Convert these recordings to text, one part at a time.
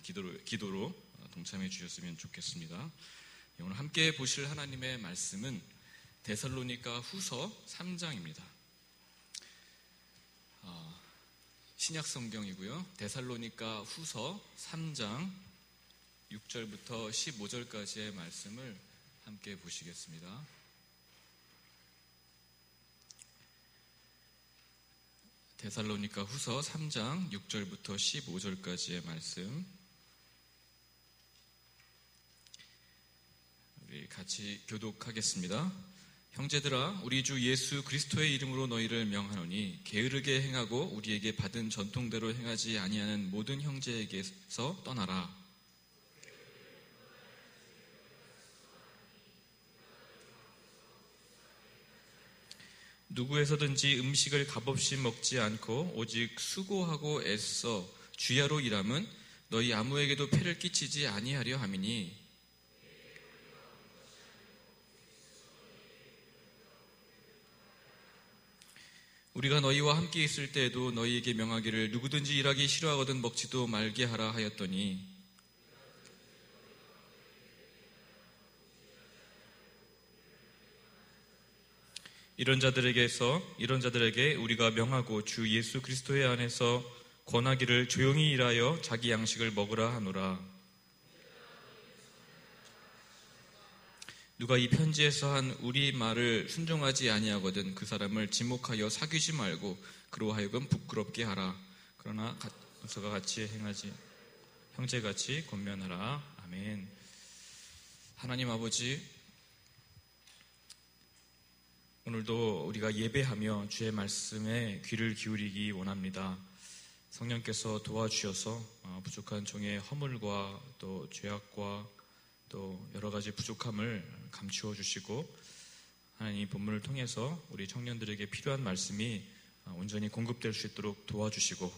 기도로 동참해 주셨으면 좋겠습니다. 오늘 함께 보실 하나님의 말씀은 데살로니가 후서 3장입니다. 신약 성경이고요. 데살로니가 후서 3장 6절부터 15절까지의 말씀을 함께 보시겠습니다. 데살로니가 후서 3장 6절부터 15절까지의 말씀, 우리 같이 교독하겠습니다. 형제들아, 우리 주 예수 그리스도의 이름으로 너희를 명하노니 게으르게 행하고 우리에게 받은 전통대로 행하지 아니하는 모든 형제에게서 떠나라. 누구에서든지 음식을 값없이 먹지 않고 오직 수고하고 애써 주야로 일함은 너희 아무에게도 폐를 끼치지 아니하려 함이니, 우리가 너희와 함께 있을 때에도 너희에게 명하기를 누구든지 일하기 싫어하거든 먹지도 말게 하라 하였더니, 이런 자들에게 우리가 명하고 주 예수 그리스도의 안에서 권하기를 조용히 일하여 자기 양식을 먹으라 하노라. 누가 이 편지에서 한 우리 말을 순종하지 아니하거든 그 사람을 지목하여 사귀지 말고 그로 하여금 부끄럽게 하라. 그러나 서가 같이 행하지 형제같이 권면하라. 아멘. 하나님 아버지, 오늘도 우리가 예배하며 주의 말씀에 귀를 기울이기 원합니다. 성령께서 도와주셔서 부족한 종의 허물과 또 죄악과 또 여러 가지 부족함을 감추어 주시고, 하나님 본문을 통해서 우리 청년들에게 필요한 말씀이 온전히 공급될 수 있도록 도와주시고,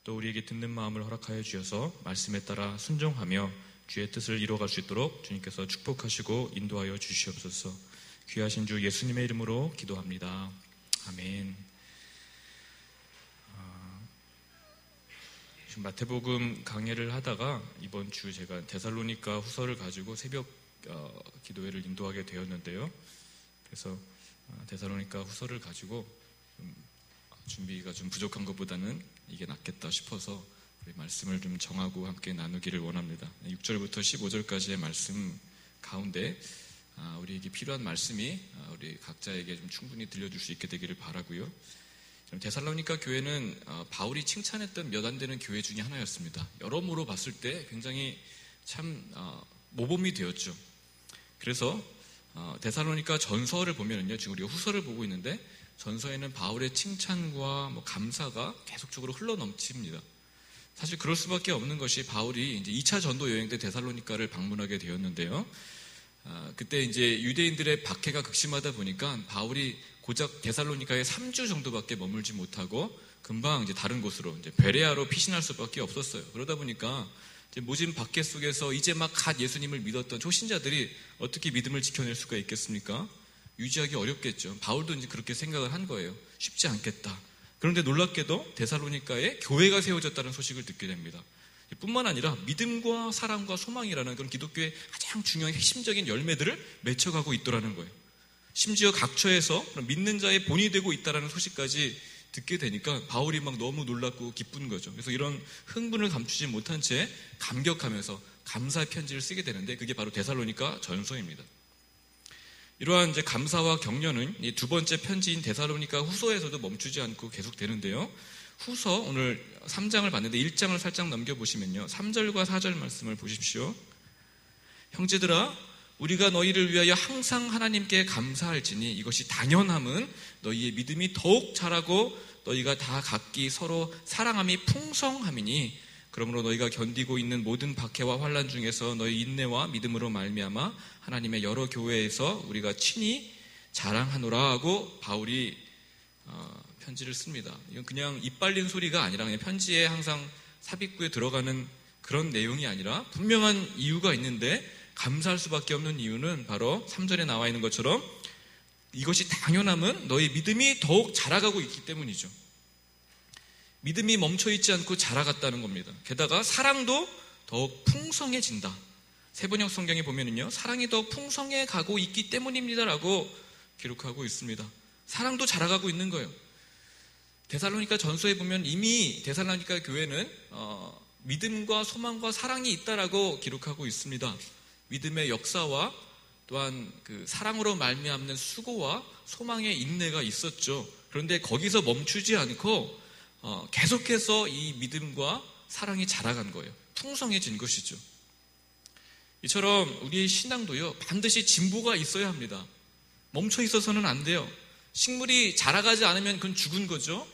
또 우리에게 듣는 마음을 허락하여 주셔서 말씀에 따라 순종하며 주의 뜻을 이루어갈 수 있도록 주님께서 축복하시고 인도하여 주시옵소서. 귀하신 주 예수님의 이름으로 기도합니다. 아멘. 지금 마태복음 강해를 하다가 이번 주 제가 데살로니가 후서를 가지고 새벽 기도회를 인도하게 되었는데요. 그래서 데살로니가 후서를 가지고 준비가 좀 부족한 것보다는 이게 낫겠다 싶어서 우리 말씀을 좀 정하고 함께 나누기를 원합니다. 6절부터 15절까지의 말씀 가운데 우리에게 필요한 말씀이 우리 각자에게 좀 충분히 들려줄 수 있게 되기를 바라고요. 데살로니가 교회는 바울이 칭찬했던 몇 안 되는 교회 중에 하나였습니다. 여러모로 봤을 때 굉장히 참 모범이 되었죠. 그래서 데살로니가 전서를 보면은요, 지금 우리가 후서를 보고 있는데 전서에는 바울의 칭찬과 감사가 계속적으로 흘러넘칩니다. 사실 그럴 수밖에 없는 것이 바울이 이제 2차 전도 여행 때 데살로니가를 방문하게 되었는데요. 그때 이제 유대인들의 박해가 극심하다 보니까 바울이 고작 데살로니가에 3주 정도밖에 머물지 못하고 금방 이제 다른 곳으로 이제 베레아로 피신할 수밖에 없었어요. 그러다 보니까 이제 모진 박해 속에서 이제 막 갓 예수님을 믿었던 초신자들이 어떻게 믿음을 지켜낼 수가 있겠습니까? 유지하기 어렵겠죠. 바울도 이제 그렇게 생각을 한 거예요. 쉽지 않겠다. 그런데 놀랍게도 데살로니가에 교회가 세워졌다는 소식을 듣게 됩니다. 뿐만 아니라 믿음과 사랑과 소망이라는 그런 기독교의 가장 중요한 핵심적인 열매들을 맺혀가고 있더라는 거예요. 심지어 각처에서 믿는 자의 본이 되고 있다는 소식까지 듣게 되니까 바울이 막 너무 놀랍고 기쁜 거죠. 그래서 이런 흥분을 감추지 못한 채 감격하면서 감사의 편지를 쓰게 되는데, 그게 바로 데살로니가 전서입니다. 이러한 이제 감사와 격려는 이 두 번째 편지인 데살로니가 후서에서도 멈추지 않고 계속되는데요. 후서 오늘 3장을 봤는데 1장을 살짝 넘겨보시면요, 3절과 4절 말씀을 보십시오. 형제들아, 우리가 너희를 위하여 항상 하나님께 감사할지니 이것이 당연함은 너희의 믿음이 더욱 자라고 너희가 다 각기 서로 사랑함이 풍성함이니, 그러므로 너희가 견디고 있는 모든 박해와 환난 중에서 너희 인내와 믿음으로 말미암아 하나님의 여러 교회에서 우리가 친히 자랑하노라 하고 바울이 편지를 씁니다. 이건 그냥 입 발린 소리가 아니라 그냥 편지에 항상 삽입구에 들어가는 그런 내용이 아니라 분명한 이유가 있는데, 감사할 수밖에 없는 이유는 바로 3절에 나와 있는 것처럼 이것이 당연함은 너희 믿음이 더욱 자라가고 있기 때문이죠. 믿음이 멈춰있지 않고 자라갔다는 겁니다. 게다가 사랑도 더욱 풍성해진다. 세번역 성경에 보면은요, 사랑이 더욱 풍성해 가고 있기 때문입니다라고 기록하고 있습니다. 사랑도 자라가고 있는 거예요. 데살로니가 전서에 보면 이미 데살로니가 교회는 믿음과 소망과 사랑이 있다라고 기록하고 있습니다. 믿음의 역사와 또한 그 사랑으로 말미암는 수고와 소망의 인내가 있었죠. 그런데 거기서 멈추지 않고 계속해서 이 믿음과 사랑이 자라간 거예요. 풍성해진 것이죠. 이처럼 우리의 신앙도요, 반드시 진보가 있어야 합니다. 멈춰 있어서는 안 돼요. 식물이 자라가지 않으면 그건 죽은 거죠.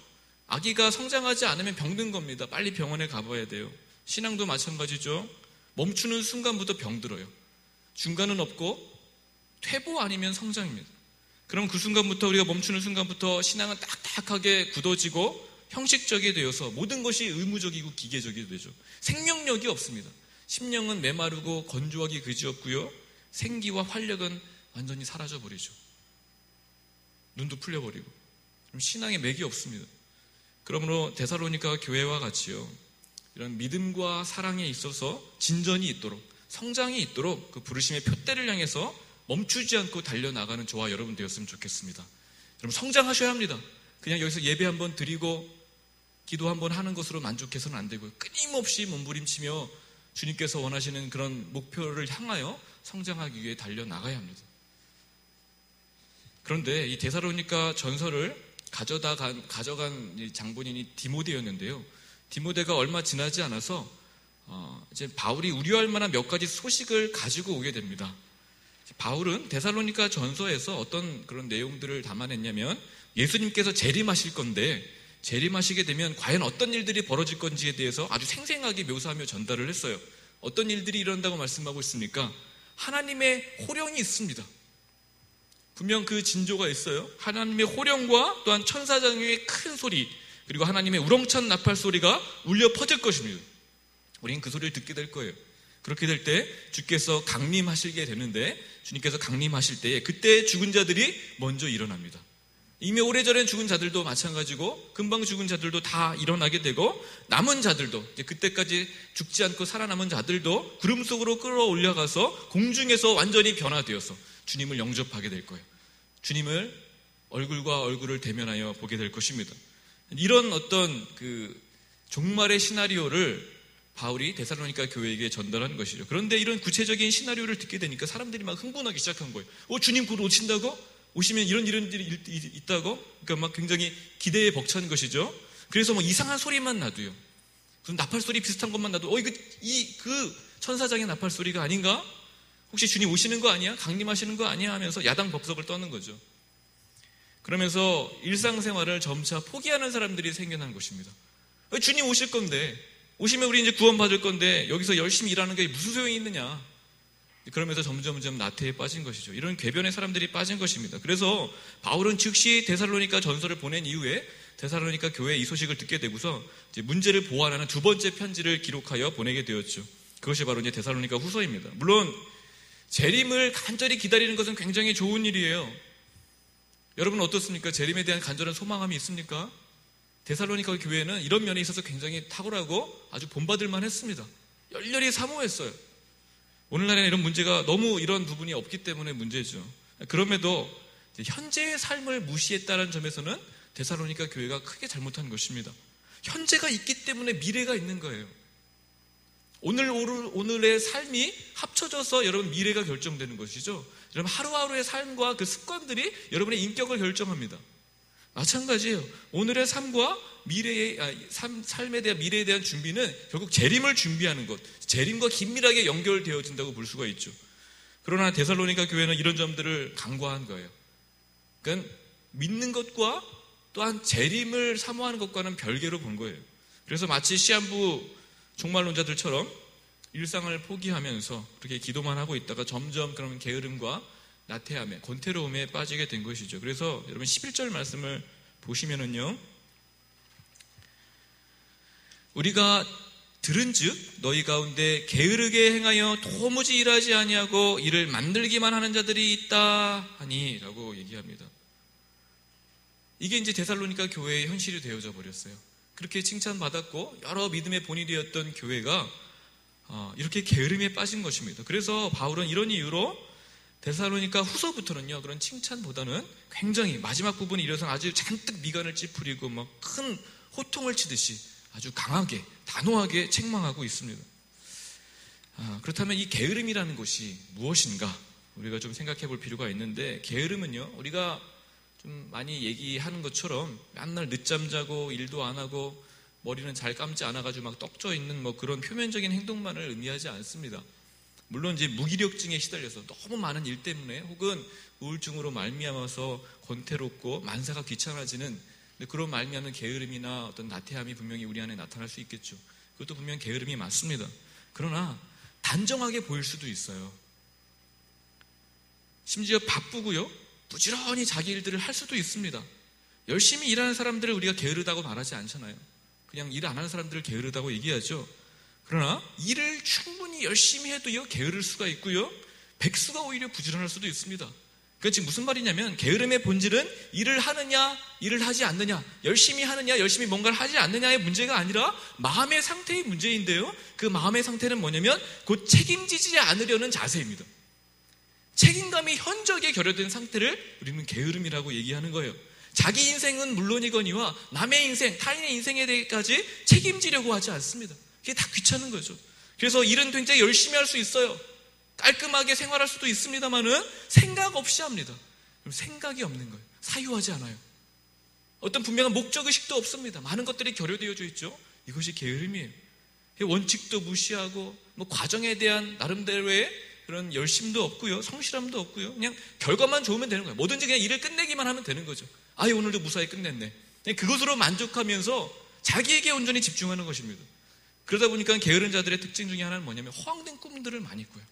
아기가 성장하지 않으면 병든 겁니다. 빨리 병원에 가봐야 돼요. 신앙도 마찬가지죠. 멈추는 순간부터 병들어요. 중간은 없고 퇴보 아니면 성장입니다. 그럼 그 순간부터, 우리가 멈추는 순간부터 신앙은 딱딱하게 굳어지고 형식적이 되어서 모든 것이 의무적이고 기계적이 되죠. 생명력이 없습니다. 심령은 메마르고 건조하기 그지없고요, 생기와 활력은 완전히 사라져버리죠. 눈도 풀려버리고. 그럼 신앙에 맥이 없습니다. 그러므로 데살로니가 교회와 같이요, 이런 믿음과 사랑에 있어서 진전이 있도록, 성장이 있도록 그 부르심의 표대를 향해서 멈추지 않고 달려나가는 저와 여러분 되었으면 좋겠습니다. 여러분, 성장하셔야 합니다. 그냥 여기서 예배 한번 드리고 기도 한번 하는 것으로 만족해서는 안 되고요, 끊임없이 몸부림치며 주님께서 원하시는 그런 목표를 향하여 성장하기 위해 달려나가야 합니다. 그런데 이 데살로니가 전서를 가져간 이 장본인이 디모데였는데요. 디모데가 얼마 지나지 않아서 이제 바울이 우려할 만한 몇 가지 소식을 가지고 오게 됩니다. 바울은 데살로니가 전서에서 어떤 그런 내용들을 담아냈냐면, 예수님께서 재림하실 건데 재림하시게 되면 과연 어떤 일들이 벌어질 건지에 대해서 아주 생생하게 묘사하며 전달을 했어요. 어떤 일들이 일어난다고 말씀하고 있습니까? 하나님의 호령이 있습니다. 분명 그 징조가 있어요. 하나님의 호령과 또한 천사장의 큰 소리, 그리고 하나님의 우렁찬 나팔 소리가 울려 퍼질 것입니다. 우리는 그 소리를 듣게 될 거예요. 그렇게 될 때 주께서 강림하시게 되는데, 주님께서 강림하실 때에 그때 죽은 자들이 먼저 일어납니다. 이미 오래전에 죽은 자들도 마찬가지고 금방 죽은 자들도 다 일어나게 되고, 남은 자들도 이제 그때까지 죽지 않고 살아남은 자들도 구름 속으로 끌어올려가서 공중에서 완전히 변화되어서 주님을 영접하게 될 거예요. 주님을 얼굴과 얼굴을 대면하여 보게 될 것입니다. 이런 어떤 그 종말의 시나리오를 바울이 데살로니가 교회에게 전달한 것이죠. 그런데 이런 구체적인 시나리오를 듣게 되니까 사람들이 막 흥분하기 시작한 거예요. 주님 곧 오신다고? 오시면 이런 일이 있다고? 그러니까 막 굉장히 기대에 벅찬 것이죠. 그래서 뭐 이상한 소리만 나도요, 무슨 나팔 소리 비슷한 것만 나도 그 천사장의 나팔 소리가 아닌가? 혹시 주님 오시는 거 아니야? 강림하시는 거 아니야? 하면서 야당법석을 떠는 거죠. 그러면서 일상생활을 점차 포기하는 사람들이 생겨난 것입니다. 주님 오실 건데, 오시면 우리 이제 구원받을 건데 여기서 열심히 일하는 게 무슨 소용이 있느냐? 그러면서 점점 나태에 빠진 것이죠. 이런 궤변의 사람들이 빠진 것입니다. 그래서 바울은 즉시 데살로니가 전서를 보낸 이후에 데살로니가 교회에 이 소식을 듣게 되고서 이제 문제를 보완하는 두 번째 편지를 기록하여 보내게 되었죠. 그것이 바로 이제 데살로니가 후서입니다. 물론 재림을 간절히 기다리는 것은 굉장히 좋은 일이에요. 여러분 어떻습니까? 재림에 대한 간절한 소망함이 있습니까? 데살로니가 교회는 이런 면에 있어서 굉장히 탁월하고 아주 본받을만 했습니다. 열렬히 사모했어요. 오늘날에는 이런 문제가 너무 이런 부분이 없기 때문에 문제죠. 그럼에도 현재의 삶을 무시했다는 점에서는 데살로니가 교회가 크게 잘못한 것입니다. 현재가 있기 때문에 미래가 있는 거예요. 오늘의 삶이 합쳐져서 여러분 미래가 결정되는 것이죠. 여러분 하루하루의 삶과 그 습관들이 여러분의 인격을 결정합니다. 마찬가지예요. 오늘의 삶과 삶에 대한 미래에 대한 준비는 결국 재림을 준비하는 것, 재림과 긴밀하게 연결되어진다고 볼 수가 있죠. 그러나 데살로니가 교회는 이런 점들을 간과한 거예요. 그러니까 믿는 것과 또한 재림을 사모하는 것과는 별개로 본 거예요. 그래서 마치 시한부 종말론자들처럼 일상을 포기하면서 그렇게 기도만 하고 있다가 점점 그런 게으름과 나태함에, 권태로움에 빠지게 된 것이죠. 그래서 여러분 11절 말씀을 보시면은요, 우리가 들은즉 너희 가운데 게으르게 행하여 도무지 일하지 아니하고 이를 만들기만 하는 자들이 있다 하니라고 얘기합니다. 이게 이제 데살로니가 교회의 현실이 되어져 버렸어요. 그렇게 칭찬받았고 여러 믿음의 본이 되었던 교회가 이렇게 게으름에 빠진 것입니다. 그래서 바울은 이런 이유로 데살로니가 후서부터는요, 그런 칭찬보다는 굉장히 마지막 부분에 이르러서 아주 잔뜩 미간을 찌푸리고 막 큰 호통을 치듯이 아주 강하게, 단호하게 책망하고 있습니다. 그렇다면 이 게으름이라는 것이 무엇인가? 우리가 좀 생각해 볼 필요가 있는데, 게으름은요, 우리가 좀 많이 얘기하는 것처럼 맨날 늦잠 자고 일도 안 하고 머리는 잘 감지 않아가지고 막 떡져 있는 뭐 그런 표면적인 행동만을 의미하지 않습니다. 물론 이제 무기력증에 시달려서 너무 많은 일 때문에 혹은 우울증으로 말미암아서 권태롭고 만사가 귀찮아지는 그런 말미암은 게으름이나 어떤 나태함이 분명히 우리 안에 나타날 수 있겠죠. 그것도 분명 게으름이 맞습니다. 그러나 단정하게 보일 수도 있어요. 심지어 바쁘고요, 부지런히 자기 일들을 할 수도 있습니다. 열심히 일하는 사람들을 우리가 게으르다고 말하지 않잖아요. 그냥 일 안 하는 사람들을 게으르다고 얘기하죠. 그러나 일을 충분히 열심히 해도요, 게으를 수가 있고요, 백수가 오히려 부지런할 수도 있습니다. 그러니까 지금 무슨 말이냐면, 게으름의 본질은 일을 하느냐 일을 하지 않느냐, 열심히 하느냐 열심히 뭔가를 하지 않느냐의 문제가 아니라 마음의 상태의 문제인데요, 그 마음의 상태는 뭐냐면 곧 책임지지 않으려는 자세입니다. 책임감이 현저하게 결여된 상태를 우리는 게으름이라고 얘기하는 거예요. 자기 인생은 물론이거니와 남의 인생, 타인의 인생에 대해까지 책임지려고 하지 않습니다. 그게 다 귀찮은 거죠. 그래서 일은 굉장히 열심히 할 수 있어요. 깔끔하게 생활할 수도 있습니다만은 생각 없이 합니다. 그럼 생각이 없는 거예요. 사유하지 않아요. 어떤 분명한 목적의식도 없습니다. 많은 것들이 결여되어져 있죠. 이것이 게으름이에요. 원칙도 무시하고 뭐 과정에 대한 나름대로의 그런 열심도 없고요, 성실함도 없고요, 그냥 결과만 좋으면 되는 거예요. 뭐든지 그냥 일을 끝내기만 하면 되는 거죠. 오늘도 무사히 끝냈네. 그냥 그것으로 만족하면서 자기에게 온전히 집중하는 것입니다. 그러다 보니까 게으른 자들의 특징 중에 하나는 뭐냐면 허황된 꿈들을 많이 꿔요.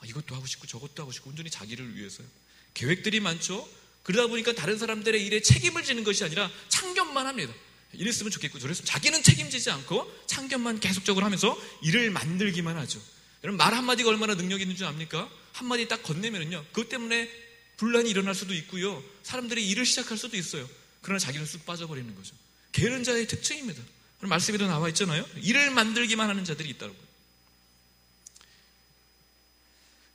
이것도 하고 싶고 저것도 하고 싶고 온전히 자기를 위해서요. 계획들이 많죠. 그러다 보니까 다른 사람들의 일에 책임을 지는 것이 아니라 참견만 합니다. 이랬으면 좋겠고 저랬으면, 자기는 책임지지 않고 참견만 계속적으로 하면서 일을 만들기만 하죠. 여러분, 말 한마디가 얼마나 능력이 있는 줄 압니까? 한마디 딱 건네면은요, 그것 때문에 분란이 일어날 수도 있고요, 사람들이 일을 시작할 수도 있어요. 그러나 자기는 쑥 빠져버리는 거죠. 게으른 자의 특징입니다. 말씀에도 나와 있잖아요. 일을 만들기만 하는 자들이 있다고.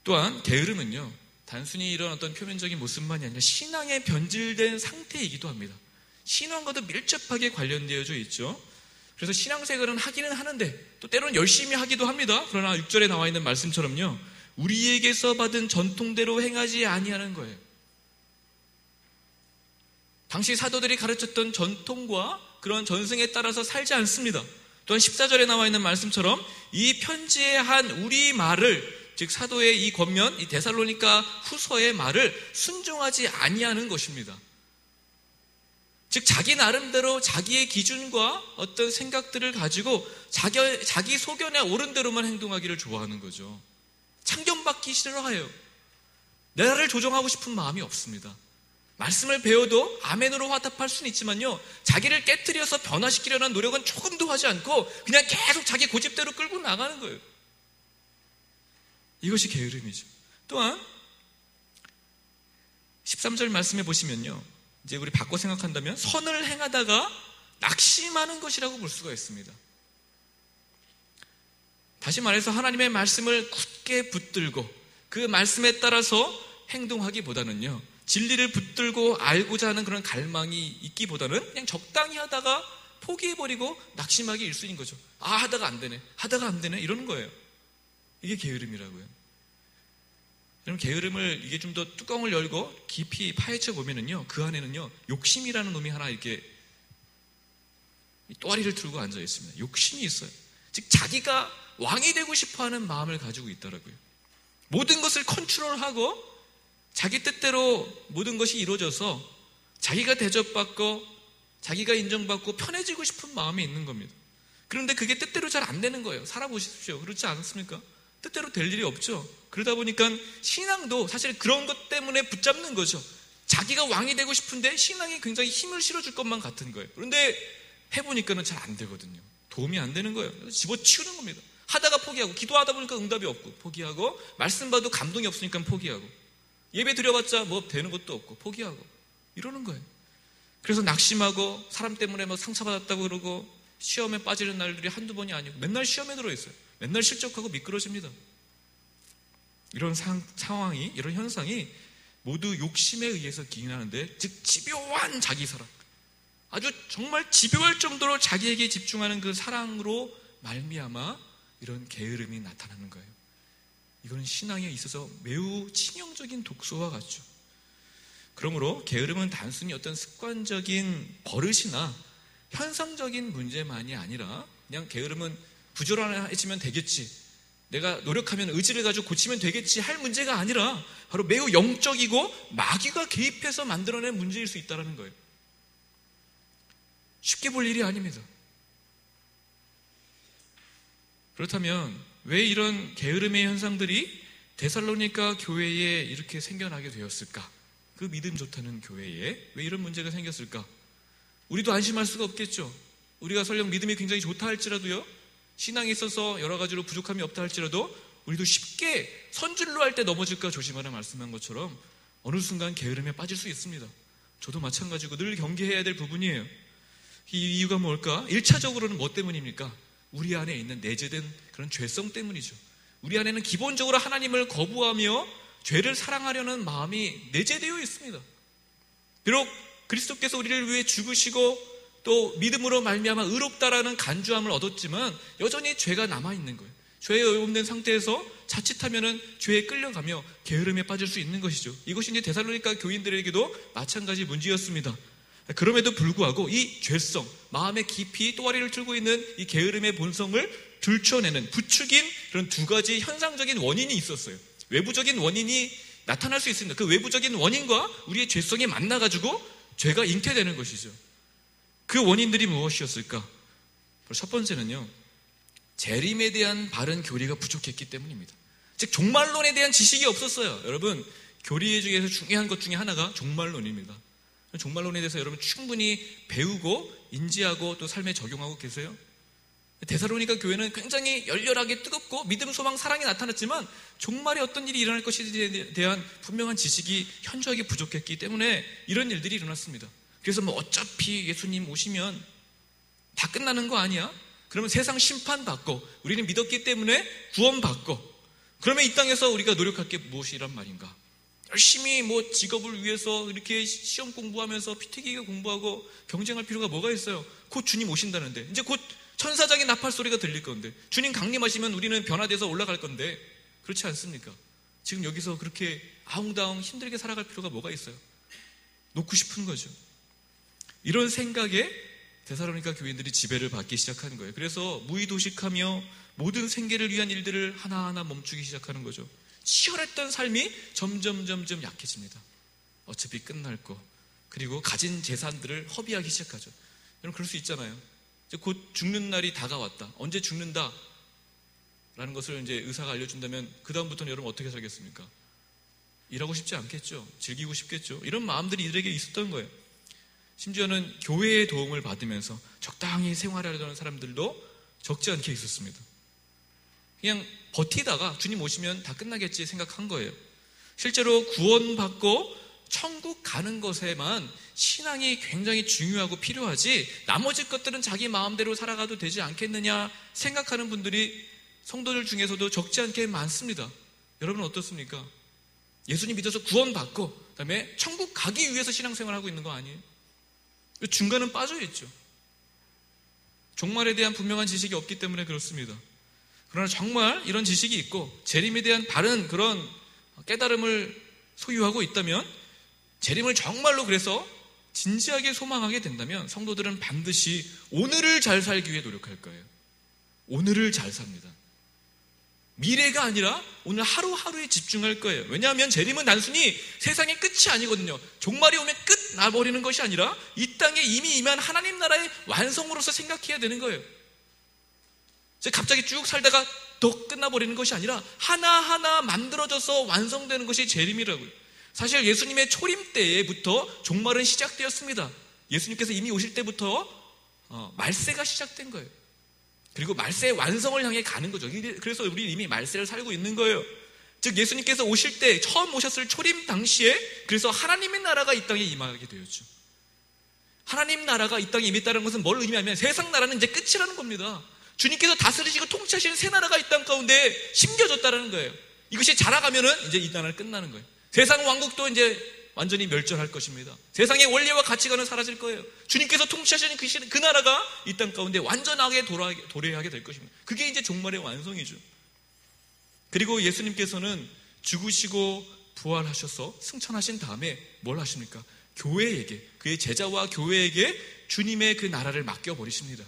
또한 게으름은요, 단순히 이런 어떤 표면적인 모습만이 아니라 신앙에 변질된 상태이기도 합니다. 신앙과도 밀접하게 관련되어져 있죠. 그래서 신앙생활은 하기는 하는데 또 때로는 열심히 하기도 합니다. 그러나 6절에 나와 있는 말씀처럼요, 우리에게서 받은 전통대로 행하지 아니하는 거예요. 당시 사도들이 가르쳤던 전통과 그런 전승에 따라서 살지 않습니다. 또한 14절에 나와 있는 말씀처럼 이 편지에 한 우리 말을, 즉 사도의 이 권면, 이 데살로니가 후서의 말을 순종하지 아니하는 것입니다. 즉 자기 나름대로 자기의 기준과 어떤 생각들을 가지고 자기 소견에 옳은 대로만 행동하기를 좋아하는 거죠. 참견받기 싫어해요. 나를 조정하고 싶은 마음이 없습니다. 말씀을 배워도 아멘으로 화답할 수는 있지만요, 자기를 깨트려서 변화시키려는 노력은 조금도 하지 않고 그냥 계속 자기 고집대로 끌고 나가는 거예요. 이것이 게으름이죠. 또한 13절 말씀해 보시면요, 이제 우리 바꿔 생각한다면 선을 행하다가 낙심하는 것이라고 볼 수가 있습니다. 다시 말해서 하나님의 말씀을 굳게 붙들고 그 말씀에 따라서 행동하기보다는요, 진리를 붙들고 알고자 하는 그런 갈망이 있기보다는 그냥 적당히 하다가 포기해버리고 낙심하기 일쑤인 거죠. 하다가 안 되네 이러는 거예요. 이게 게으름이라고요. 여러분, 게으름을 이게 좀 더 뚜껑을 열고 깊이 파헤쳐 보면은요, 그 안에는요, 욕심이라는 놈이 하나 이렇게 또아리를 들고 앉아 있습니다. 욕심이 있어요. 즉 자기가 왕이 되고 싶어하는 마음을 가지고 있더라고요. 모든 것을 컨트롤하고 자기 뜻대로 모든 것이 이루어져서 자기가 대접받고 자기가 인정받고 편해지고 싶은 마음이 있는 겁니다. 그런데 그게 뜻대로 잘 안 되는 거예요. 살아보십시오. 그렇지 않습니까? 뜻대로 될 일이 없죠. 그러다 보니까 신앙도 사실 그런 것 때문에 붙잡는 거죠. 자기가 왕이 되고 싶은데 신앙이 굉장히 힘을 실어줄 것만 같은 거예요. 그런데 해보니까는 잘 안 되거든요. 도움이 안 되는 거예요. 그래서 집어치우는 겁니다. 하다가 포기하고, 기도하다 보니까 응답이 없고 포기하고, 말씀 봐도 감동이 없으니까 포기하고, 예배 드려봤자 뭐 되는 것도 없고 포기하고 이러는 거예요. 그래서 낙심하고 사람 때문에 뭐 상처받았다고 그러고 시험에 빠지는 날들이 한두 번이 아니고 맨날 시험에 들어있어요. 맨날 실족하고 미끄러집니다. 이런 상황이, 이런 현상이 모두 욕심에 의해서 기인하는데, 즉 집요한 자기 사랑, 아주 정말 집요할 정도로 자기에게 집중하는 그 사랑으로 말미암아 이런 게으름이 나타나는 거예요. 이거는 신앙에 있어서 매우 치명적인 독소와 같죠. 그러므로 게으름은 단순히 어떤 습관적인 버릇이나 현상적인 문제만이 아니라, 그냥 게으름은 부지런해지면 되겠지, 내가 노력하면 의지를 가지고 고치면 되겠지 할 문제가 아니라 바로 매우 영적이고 마귀가 개입해서 만들어낸 문제일 수 있다는 거예요. 쉽게 볼 일이 아닙니다. 그렇다면 왜 이런 게으름의 현상들이 데살로니가 교회에 이렇게 생겨나게 되었을까? 그 믿음 좋다는 교회에 왜 이런 문제가 생겼을까? 우리도 안심할 수가 없겠죠. 우리가 설령 믿음이 굉장히 좋다 할지라도요, 신앙에 있어서 여러 가지로 부족함이 없다 할지라도 우리도 쉽게 선줄로 할 때 넘어질까 조심하라 말씀한 것처럼 어느 순간 게으름에 빠질 수 있습니다. 저도 마찬가지고 늘 경계해야 될 부분이에요. 이 이유가 뭘까? 1차적으로는 뭐 때문입니까? 우리 안에 있는 내재된 그런 죄성 때문이죠. 우리 안에는 기본적으로 하나님을 거부하며 죄를 사랑하려는 마음이 내재되어 있습니다. 비록 그리스도께서 우리를 위해 죽으시고 또 믿음으로 말미암아 의롭다라는 간주함을 얻었지만 여전히 죄가 남아있는 거예요. 죄에 없는 상태에서 자칫하면은 죄에 끌려가며 게으름에 빠질 수 있는 것이죠. 이것이 이제 데살로니가 교인들에게도 마찬가지 문제였습니다. 그럼에도 불구하고 이 죄성, 마음의 깊이 또아리를 틀고 있는 이 게으름의 본성을 들춰내는 부추긴 그런 두 가지 현상적인 원인이 있었어요. 외부적인 원인이 나타날 수 있습니다. 그 외부적인 원인과 우리의 죄성이 만나가지고 죄가 잉태되는 것이죠. 그 원인들이 무엇이었을까? 바로 첫 번째는요, 재림에 대한 바른 교리가 부족했기 때문입니다. 즉 종말론에 대한 지식이 없었어요. 여러분, 교리 중에서 중요한 것 중에 하나가 종말론입니다. 종말론에 대해서 여러분 충분히 배우고 인지하고 또 삶에 적용하고 계세요? 데살로니가 교회는 굉장히 열렬하게 뜨겁고 믿음, 소망, 사랑이 나타났지만 종말에 어떤 일이 일어날 것에 대한 분명한 지식이 현저하게 부족했기 때문에 이런 일들이 일어났습니다. 그래서 뭐 어차피 예수님 오시면 다 끝나는 거 아니야? 그러면 세상 심판받고 우리는 믿었기 때문에 구원받고, 그러면 이 땅에서 우리가 노력할 게 무엇이란 말인가? 열심히 뭐 직업을 위해서 이렇게 시험 공부하면서 피튀기게 공부하고 경쟁할 필요가 뭐가 있어요? 곧 주님 오신다는데, 이제 곧 천사장의 나팔 소리가 들릴 건데, 주님 강림하시면 우리는 변화돼서 올라갈 건데, 그렇지 않습니까? 지금 여기서 그렇게 아웅다웅 힘들게 살아갈 필요가 뭐가 있어요? 놓고 싶은 거죠. 이런 생각에 데살로니가 교인들이 지배를 받기 시작한 거예요. 그래서 무의도식하며 모든 생계를 위한 일들을 하나하나 멈추기 시작하는 거죠. 치열했던 삶이 점점 약해집니다. 어차피 끝날 거, 그리고 가진 재산들을 허비하기 시작하죠. 여러분 그럴 수 있잖아요. 이제 곧 죽는 날이 다가왔다, 언제 죽는다 라는 것을 이제 의사가 알려준다면 그 다음부터는 여러분 어떻게 살겠습니까? 일하고 싶지 않겠죠. 즐기고 싶겠죠. 이런 마음들이 이들에게 있었던 거예요. 심지어는 교회의 도움을 받으면서 적당히 생활하려는 사람들도 적지 않게 있었습니다. 그냥 버티다가 주님 오시면 다 끝나겠지 생각한 거예요. 실제로 구원받고 천국 가는 것에만 신앙이 굉장히 중요하고 필요하지, 나머지 것들은 자기 마음대로 살아가도 되지 않겠느냐 생각하는 분들이 성도들 중에서도 적지 않게 많습니다. 여러분은 어떻습니까? 예수님 믿어서 구원받고 그다음에 천국 가기 위해서 신앙생활을 하고 있는 거 아니에요? 중간은 빠져있죠. 종말에 대한 분명한 지식이 없기 때문에 그렇습니다. 그러나 정말 이런 지식이 있고 재림에 대한 바른 그런 깨달음을 소유하고 있다면, 재림을 정말로 그래서 진지하게 소망하게 된다면 성도들은 반드시 오늘을 잘 살기 위해 노력할 거예요. 오늘을 잘 삽니다. 미래가 아니라 오늘 하루하루에 집중할 거예요. 왜냐하면 재림은 단순히 세상의 끝이 아니거든요. 종말이 오면 끝 나버리는 것이 아니라 이 땅에 이미 임한 하나님 나라의 완성으로서 생각해야 되는 거예요. 갑자기 쭉 살다가 더 끝나버리는 것이 아니라 하나하나 만들어져서 완성되는 것이 재림이라고요. 사실 예수님의 초림 때부터 종말은 시작되었습니다. 예수님께서 이미 오실 때부터 말세가 시작된 거예요. 그리고 말세의 완성을 향해 가는 거죠. 그래서 우리 이미 말세를 살고 있는 거예요. 즉 예수님께서 오실 때 처음 오셨을 초림 당시에 그래서 하나님의 나라가 이 땅에 임하게 되었죠. 하나님 나라가 이 땅에 임했다는 것은 뭘 의미하면 세상 나라는 이제 끝이라는 겁니다. 주님께서 다스리시고 통치하시는 새 나라가 이 땅 가운데 심겨졌다는 거예요. 이것이 자라가면은 이제 이 나라는 끝나는 거예요. 세상 왕국도 이제 완전히 멸절할 것입니다. 세상의 원리와 가치관은 사라질 거예요. 주님께서 통치하시는 그 나라가 이 땅 가운데 완전하게 도래하게 될 것입니다. 그게 이제 종말의 완성이죠. 그리고 예수님께서는 죽으시고 부활하셔서 승천하신 다음에 뭘 하십니까? 교회에게, 그의 제자와 교회에게 주님의 그 나라를 맡겨버리십니다.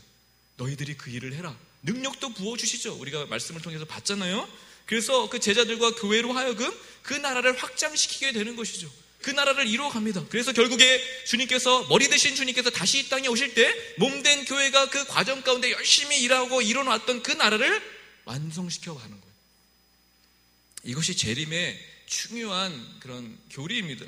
너희들이 그 일을 해라. 능력도 부어주시죠. 우리가 말씀을 통해서 봤잖아요. 그래서 그 제자들과 교회로 하여금 그 나라를 확장시키게 되는 것이죠. 그 나라를 이루어갑니다. 그래서 결국에 주님께서, 머리 되신 주님께서 다시 이 땅에 오실 때 몸된 교회가 그 과정 가운데 열심히 일하고 이뤄놨던 그 나라를 완성시켜 가는 거예요. 이것이 재림의 중요한 그런 교리입니다.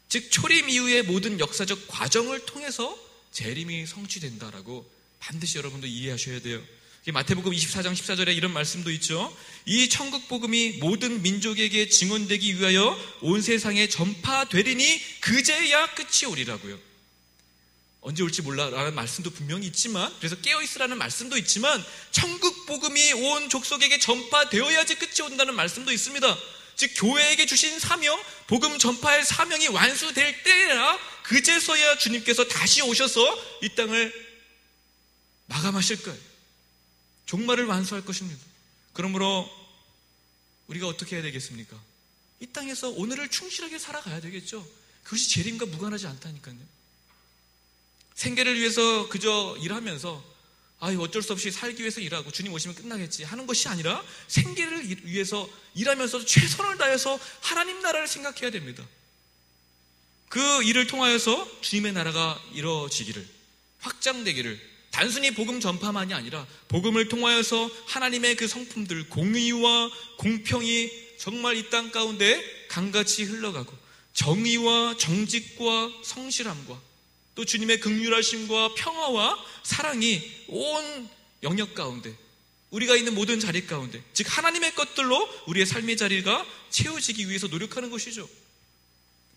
즉 초림 이후의 모든 역사적 과정을 통해서 재림이 성취된다라고 반드시 여러분도 이해하셔야 돼요. 마태복음 24장 14절에 이런 말씀도 있죠. 이 천국 복음이 모든 민족에게 증언되기 위하여 온 세상에 전파되리니 그제야 끝이 오리라고요. 언제 올지 몰라라는 말씀도 분명히 있지만, 그래서 깨어있으라는 말씀도 있지만, 천국 복음이 온 족속에게 전파되어야지 끝이 온다는 말씀도 있습니다. 즉 교회에게 주신 사명, 복음 전파의 사명이 완수될 때야 그제서야 주님께서 다시 오셔서 이 땅을 마감하실 거예요. 종말을 완수할 것입니다. 그러므로 우리가 어떻게 해야 되겠습니까? 이 땅에서 오늘을 충실하게 살아가야 되겠죠. 그것이 재림과 무관하지 않다니까요. 생계를 위해서 그저 일하면서 어쩔 수 없이 살기 위해서 일하고 주님 오시면 끝나겠지 하는 것이 아니라 생계를 위해서 일하면서 최선을 다해서 하나님 나라를 생각해야 됩니다. 그 일을 통하여서 주님의 나라가 이루어지기를, 확장되기를, 단순히 복음 전파만이 아니라 복음을 통하여서 하나님의 그 성품들, 공의와 공평이 정말 이 땅 가운데 강같이 흘러가고, 정의와 정직과 성실함과 또 주님의 긍휼하심과 평화와 사랑이 온 영역 가운데, 우리가 있는 모든 자리 가운데, 즉 하나님의 것들로 우리의 삶의 자리가 채워지기 위해서 노력하는 것이죠.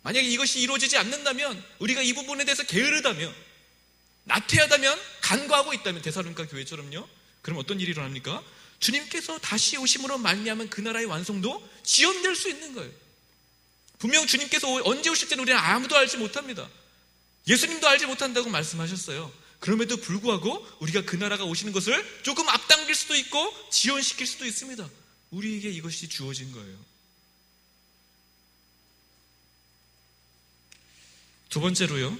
만약에 이것이 이루어지지 않는다면, 우리가 이 부분에 대해서 게으르다면, 나태하다면, 간과하고 있다면, 데살로니가 교회처럼요, 그럼 어떤 일이 일어납니까? 주님께서 다시 오심으로 말미암은 그 나라의 완성도 지연될 수 있는 거예요. 분명 주님께서 언제 오실지는 우리는 아무도 알지 못합니다. 예수님도 알지 못한다고 말씀하셨어요. 그럼에도 불구하고 우리가 그 나라가 오시는 것을 조금 앞당길 수도 있고 지연시킬 수도 있습니다. 우리에게 이것이 주어진 거예요. 두 번째로요,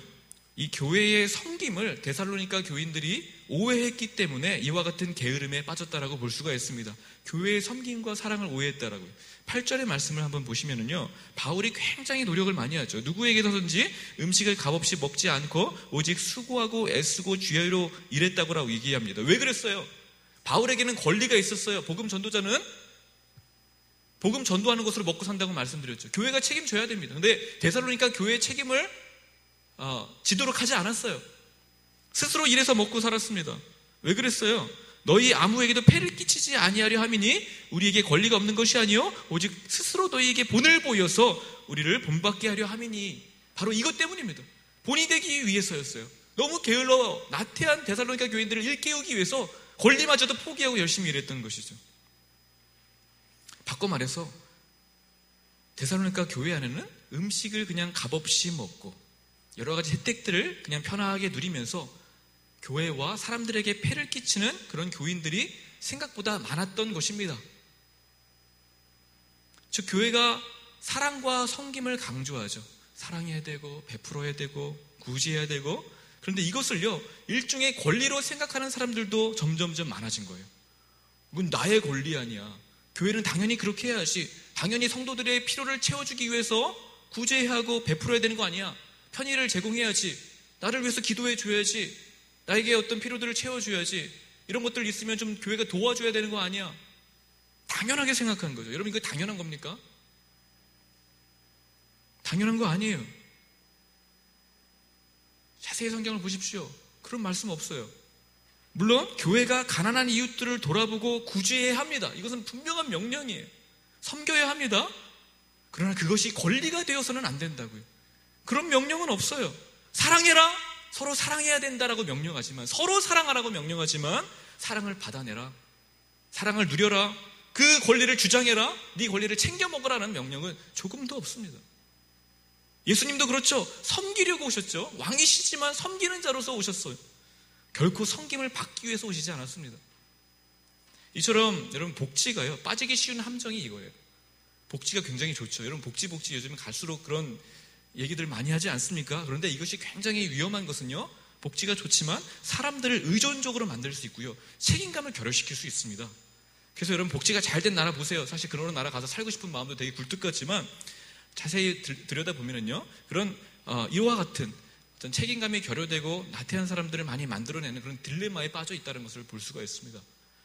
이 교회의 섬김을 데살로니가 교인들이 오해했기 때문에 이와 같은 게으름에 빠졌다라고 볼 수가 있습니다. 교회의 섬김과 사랑을 오해했다라고요. 8절의 말씀을 한번 보시면은요, 바울이 굉장히 노력을 많이 하죠. 누구에게든지 음식을 값없이 먹지 않고 오직 수고하고 애쓰고 주야로 일했다고 얘기합니다. 왜 그랬어요? 바울에게는 권리가 있었어요. 복음 전도자는 복음 전도하는 것으로 먹고 산다고 말씀드렸죠. 교회가 책임져야 됩니다. 근데 데살로니가 교회의 책임을 지도록 하지 않았어요. 스스로 일해서 먹고 살았습니다. 왜 그랬어요? 너희 아무에게도 폐를 끼치지 아니하려 함이니 우리에게 권리가 없는 것이 아니요 오직 스스로 너희에게 본을 보여서 우리를 본받게 하려 함이니, 바로 이것 때문입니다. 본이 되기 위해서였어요. 너무 게을러 나태한 데살로니가 교인들을 일깨우기 위해서 권리마저도 포기하고 열심히 일했던 것이죠. 바꿔 말해서 데살로니가 교회 안에는 음식을 그냥 값없이 먹고 여러 가지 혜택들을 그냥 편하게 누리면서 교회와 사람들에게 폐를 끼치는 그런 교인들이 생각보다 많았던 것입니다. 즉 교회가 사랑과 섬김을 강조하죠. 사랑해야 되고 베풀어야 되고 구제해야 되고, 그런데 이것을요 일종의 권리로 생각하는 사람들도 점점점 많아진 거예요. 이건 나의 권리 아니야. 교회는 당연히 그렇게 해야지. 당연히 성도들의 필요를 채워주기 위해서 구제해야 하고 베풀어야 되는 거 아니야. 편의를 제공해야지. 나를 위해서 기도해 줘야지. 나에게 어떤 필요들을 채워줘야지. 이런 것들 있으면 좀 교회가 도와줘야 되는 거 아니야. 당연하게 생각하는 거죠. 여러분, 이거 당연한 겁니까? 당연한 거 아니에요. 자세히 성경을 보십시오. 그런 말씀 없어요. 물론 교회가 가난한 이웃들을 돌아보고 구제해야 합니다. 이것은 분명한 명령이에요. 섬겨야 합니다. 그러나 그것이 권리가 되어서는 안 된다고요. 그런 명령은 없어요. 사랑해라, 서로 사랑해야 된다라고 명령하지만, 서로 사랑하라고 명령하지만 사랑을 받아내라, 사랑을 누려라, 그 권리를 주장해라, 네 권리를 챙겨 먹으라는 명령은 조금도 없습니다. 예수님도 그렇죠. 섬기려고 오셨죠. 왕이시지만 섬기는 자로서 오셨어요. 결코 섬김을 받기 위해서 오시지 않았습니다. 이처럼 여러분, 복지가요, 빠지기 쉬운 함정이 이거예요. 복지가 굉장히 좋죠. 여러분, 복지 요즘 갈수록 그런 얘기들 많이 하지 않습니까? 그런데 이것이 굉장히 위험한 것은요, 복지가 좋지만 사람들을 의존적으로 만들 수 있고요, 책임감을 결여시킬 수 있습니다. 그래서 여러분, 복지가 잘 된 나라 보세요. 사실 그런 나라 가서 살고 싶은 마음도 되게 굴뚝 같지만 자세히 들여다보면은요, 그런 이와 같은 어떤 책임감이 결여되고 나태한 사람들을 많이 만들어내는 그런 딜레마에 빠져 있다는 것을 볼 수가 있습니다.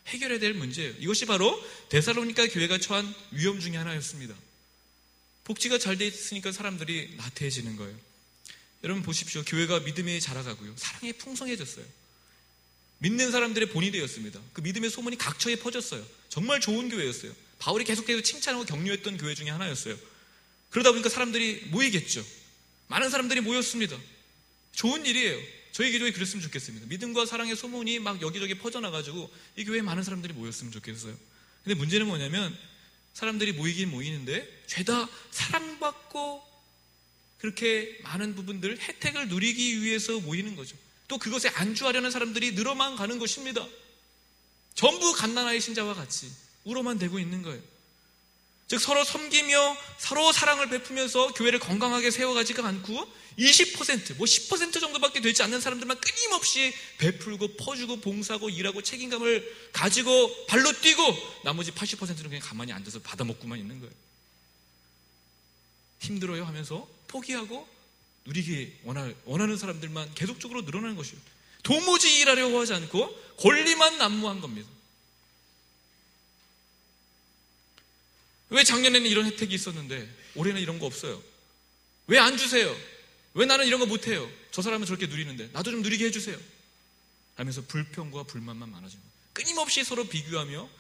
해결해야 될 문제예요. 이것이 바로 데살로니가 교회가 처한 위험 중에 하나였습니다. 복지가 잘 돼 있으니까 사람들이 나태해지는 거예요. 여러분 보십시오. 교회가 믿음이 자라가고요, 사랑이 풍성해졌어요. 믿는 사람들의 본이 되었습니다. 그 믿음의 소문이 각처에 퍼졌어요. 정말 좋은 교회였어요. 바울이 계속해서 칭찬하고 격려했던 교회 중에 하나였어요. 그러다 보니까 사람들이 모이겠죠. 많은 사람들이 모였습니다. 좋은 일이에요. 저희 교회에 그랬으면 좋겠습니다. 믿음과 사랑의 소문이 막 여기저기 퍼져나가지고 이 교회에 많은 사람들이 모였으면 좋겠어요. 근데 문제는 뭐냐면, 사람들이 모이긴 모이는데 죄다 사랑받고 그렇게 많은 부분들, 혜택을 누리기 위해서 모이는 거죠. 또 그것에 안주하려는 사람들이 늘어만 가는 것입니다. 전부 갓난아이 신자와 같이 울어만 대고 있는 거예요. 즉, 서로 섬기며 서로 사랑을 베푸면서 교회를 건강하게 세워가지가 않고 20%, 10% 정도밖에 되지 않는 사람들만 끊임없이 베풀고 퍼주고 봉사하고 일하고 책임감을 가지고 발로 뛰고 나머지 80%는 그냥 가만히 앉아서 받아먹고만 있는 거예요. 힘들어요 하면서 포기하고 누리기 원하는 사람들만 계속적으로 늘어나는 것이에요. 도무지 일하려고 하지 않고 권리만 난무한 겁니다. 왜 작년에는 이런 혜택이 있었는데 올해는 이런 거 없어요? 왜 안 주세요? 왜 나는 이런 거 못해요? 저 사람은 저렇게 누리는데 나도 좀 누리게 해주세요 하면서 불평과 불만만 많아지는 거예요. 끊임없이 서로 비교하며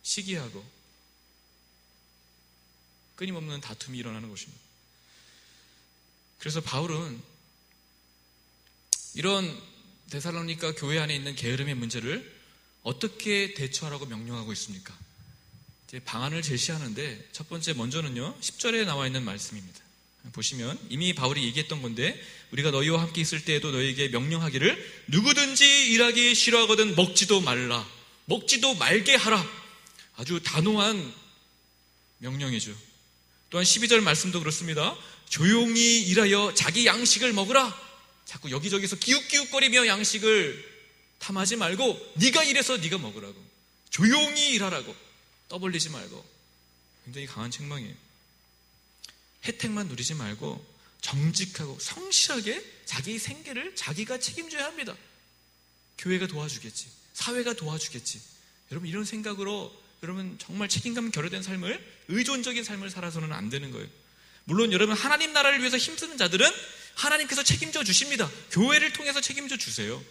시기하고 끊임없는 다툼이 일어나는 것입니다. 그래서 바울은 이런 데살로니가 교회 안에 있는 게으름의 문제를 어떻게 대처하라고 명령하고 있습니까? 이제 방안을 제시하는데 첫 번째 먼저는요, 10절에 나와 있는 말씀입니다. 보시면 이미 바울이 얘기했던 건데, 우리가 너희와 함께 있을 때에도 너희에게 명령하기를 누구든지 일하기 싫어하거든 먹지도 말라, 먹지도 말게 하라. 아주 단호한 명령이죠. 또한 12절 말씀도 그렇습니다. 조용히 일하여 자기 양식을 먹으라. 자꾸 여기저기서 기웃기웃거리며 양식을 탐하지 말고 네가 일해서 네가 먹으라고, 조용히 일하라고, 떠벌리지 말고. 굉장히 강한 책망이에요. 혜택만 누리지 말고 정직하고 성실하게 자기 생계를 자기가 책임져야 합니다. 교회가 도와주겠지, 사회가 도와주겠지. 여러분, 이런 생각으로 여러분 정말 책임감 결여된 삶을, 의존적인 삶을 살아서는 안 되는 거예요. 물론 여러분, 하나님 나라를 위해서 힘쓰는 자들은 하나님께서 책임져 주십니다. 교회를 통해서 책임져 주세요.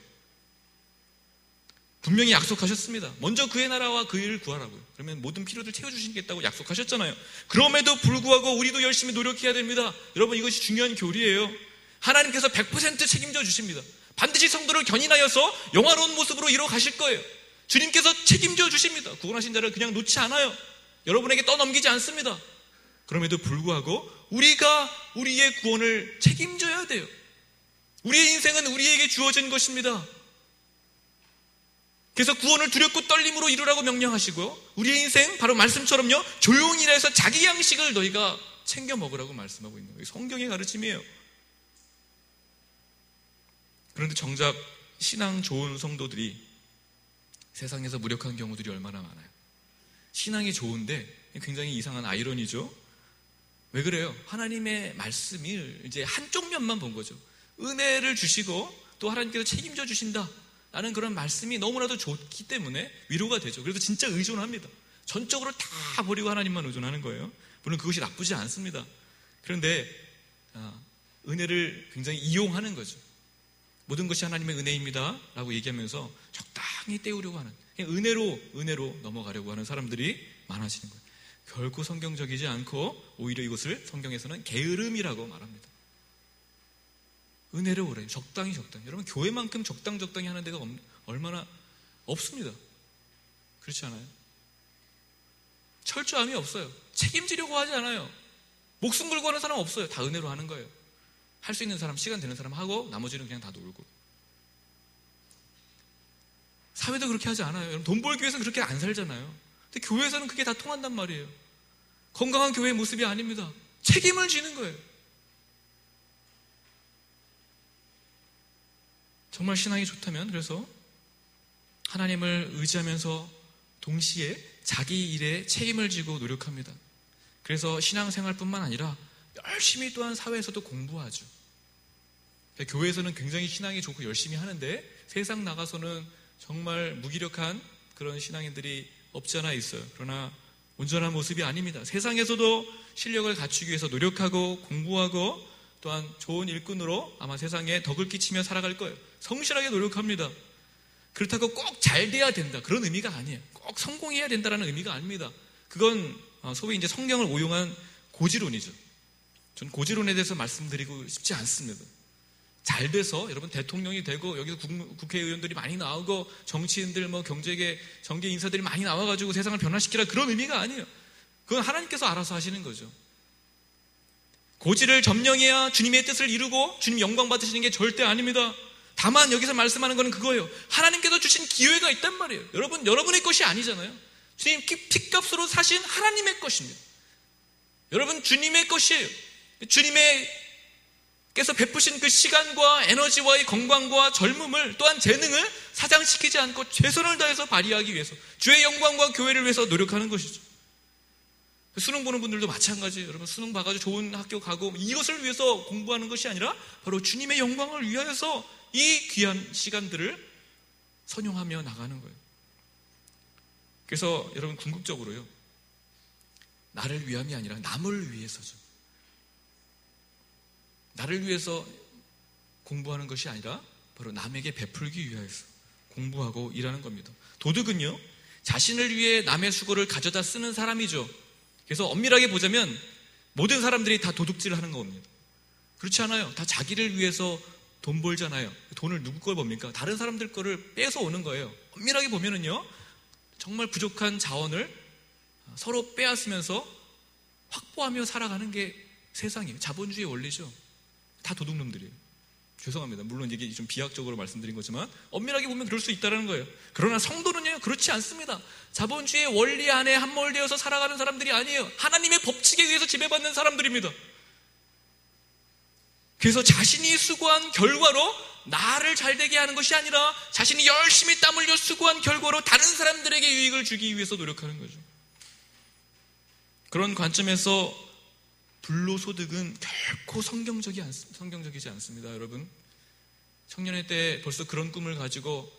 분명히 약속하셨습니다. 먼저 그의 나라와 그 일을 구하라고요. 그러면 모든 필요들 채워주시겠다고 약속하셨잖아요. 그럼에도 불구하고 우리도 열심히 노력해야 됩니다. 여러분, 이것이 중요한 교리예요. 하나님께서 100% 책임져 주십니다. 반드시 성도를 견인하여서 영화로운 모습으로 이루어 가실 거예요. 주님께서 책임져 주십니다. 구원하신 자를 그냥 놓지 않아요. 여러분에게 떠넘기지 않습니다. 그럼에도 불구하고 우리가 우리의 구원을 책임져야 돼요. 우리의 인생은 우리에게 주어진 것입니다. 그래서 구원을 두렵고 떨림으로 이루라고 명령하시고요, 우리의 인생 바로 말씀처럼요, 조용히 일해서 자기 양식을 너희가 챙겨 먹으라고 말씀하고 있는 거예요. 성경의 가르침이에요. 그런데 정작 신앙 좋은 성도들이 세상에서 무력한 경우들이 얼마나 많아요. 신앙이 좋은데 굉장히 이상한 아이러니죠. 왜 그래요? 하나님의 말씀을 이제 한쪽 면만 본 거죠. 은혜를 주시고 또 하나님께서 책임져 주신다 라는 그런 말씀이 너무나도 좋기 때문에 위로가 되죠. 그래서 진짜 의존합니다. 전적으로 다 버리고 하나님만 의존하는 거예요. 물론 그것이 나쁘지 않습니다. 그런데 은혜를 굉장히 이용하는 거죠. 모든 것이 하나님의 은혜입니다 라고 얘기하면서 적당히 때우려고 하는, 그냥 은혜로 넘어가려고 하는 사람들이 많아지는 거예요. 결코 성경적이지 않고 오히려 이것을 성경에서는 게으름이라고 말합니다. 은혜로 오래 적당히. 여러분, 교회만큼 적당히 하는 데가 얼마나 없습니다. 그렇지 않아요? 철저함이 없어요. 책임지려고 하지 않아요. 목숨 걸고 하는 사람 없어요. 다 은혜로 하는 거예요. 할 수 있는 사람, 시간 되는 사람 하고 나머지는 그냥 다 놀고. 사회도 그렇게 하지 않아요. 여러분, 돈 벌기 위해서는 그렇게 안 살잖아요. 근데 교회에서는 그게 다 통한단 말이에요. 건강한 교회의 모습이 아닙니다. 책임을 지는 거예요. 정말 신앙이 좋다면 그래서 하나님을 의지하면서 동시에 자기 일에 책임을 지고 노력합니다. 그래서 신앙생활뿐만 아니라 열심히 또한 사회에서도 공부하죠. 교회에서는 굉장히 신앙이 좋고 열심히 하는데 세상 나가서는 정말 무기력한 그런 신앙인들이 없지 않아 있어요. 그러나 온전한 모습이 아닙니다. 세상에서도 실력을 갖추기 위해서 노력하고 공부하고 또한 좋은 일꾼으로 아마 세상에 덕을 끼치며 살아갈 거예요. 성실하게 노력합니다. 그렇다고 꼭 잘 돼야 된다, 그런 의미가 아니에요. 꼭 성공해야 된다는 의미가 아닙니다. 그건 소위 이제 성경을 오용한 고지론이죠. 전 고지론에 대해서 말씀드리고 싶지 않습니다. 잘 돼서 여러분 대통령이 되고 여기서 국회의원들이 많이 나오고 정치인들 경제계 정계 인사들이 많이 나와가지고 세상을 변화시키라, 그런 의미가 아니에요. 그건 하나님께서 알아서 하시는 거죠. 고지를 점령해야 주님의 뜻을 이루고 주님 영광 받으시는 게 절대 아닙니다. 다만 여기서 말씀하는 것은 그거예요. 하나님께서 주신 기회가 있단 말이에요. 여러분, 여러분의 것이 아니잖아요. 주님 피값으로 사신 하나님의 것입니다. 여러분, 주님의 것이에요. 주님께서 베푸신 그 시간과 에너지와 이 건강과 젊음을 또한 재능을 사장시키지 않고 최선을 다해서 발휘하기 위해서 주의 영광과 교회를 위해서 노력하는 것이죠. 수능 보는 분들도 마찬가지예요. 여러분, 수능 봐가지고 좋은 학교 가고 이것을 위해서 공부하는 것이 아니라 바로 주님의 영광을 위하여서 이 귀한 시간들을 선용하며 나가는 거예요. 그래서 여러분, 궁극적으로요, 나를 위함이 아니라 남을 위해서죠. 나를 위해서 공부하는 것이 아니라 바로 남에게 베풀기 위해서 공부하고 일하는 겁니다. 도덕은요, 자신을 위해 남의 수고를 가져다 쓰는 사람이죠. 그래서 엄밀하게 보자면 모든 사람들이 다 도둑질을 하는 겁니다. 그렇지 않아요. 다 자기를 위해서 돈 벌잖아요. 돈을 누구 걸 법니까? 다른 사람들 거를 빼서 오는 거예요. 엄밀하게 보면은요, 정말 부족한 자원을 서로 빼앗으면서 확보하며 살아가는 게 세상이에요. 자본주의 원리죠. 다 도둑놈들이에요. 죄송합니다. 물론 이게 좀 비약적으로 말씀드린 거지만 엄밀하게 보면 그럴 수 있다는 거예요. 그러나 성도는요, 그렇지 않습니다. 자본주의의 원리 안에 함몰되어서 살아가는 사람들이 아니에요. 하나님의 법칙에 의해서 지배받는 사람들입니다. 그래서 자신이 수고한 결과로 나를 잘되게 하는 것이 아니라 자신이 열심히 땀 흘려 수고한 결과로 다른 사람들에게 유익을 주기 위해서 노력하는 거죠. 그런 관점에서 불로소득은 결코 성경적이지 않습니다. 여러분, 청년의 때 벌써 그런 꿈을 가지고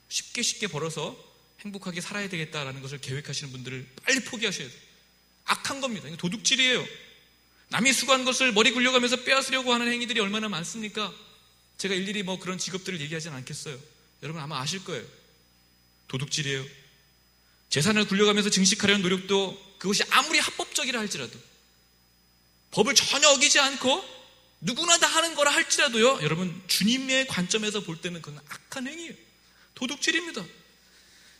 쉽게 벌어서 행복하게 살아야 되겠다라는 것을 계획하시는 분들을 빨리 포기하셔야 돼요. 악한 겁니다. 이거 도둑질이에요. 남이 수고한 것을 머리 굴려가면서 빼앗으려고 하는 행위들이 얼마나 많습니까? 제가 일일이 그런 직업들을 얘기하진 않겠어요. 여러분 아마 아실 거예요. 도둑질이에요. 재산을 굴려가면서 증식하려는 노력도 그것이 아무리 합법적이라 할지라도, 법을 전혀 어기지 않고 누구나 다 하는 거라 할지라도요, 여러분, 주님의 관점에서 볼 때는 그건 악한 행위예요. 도둑질입니다.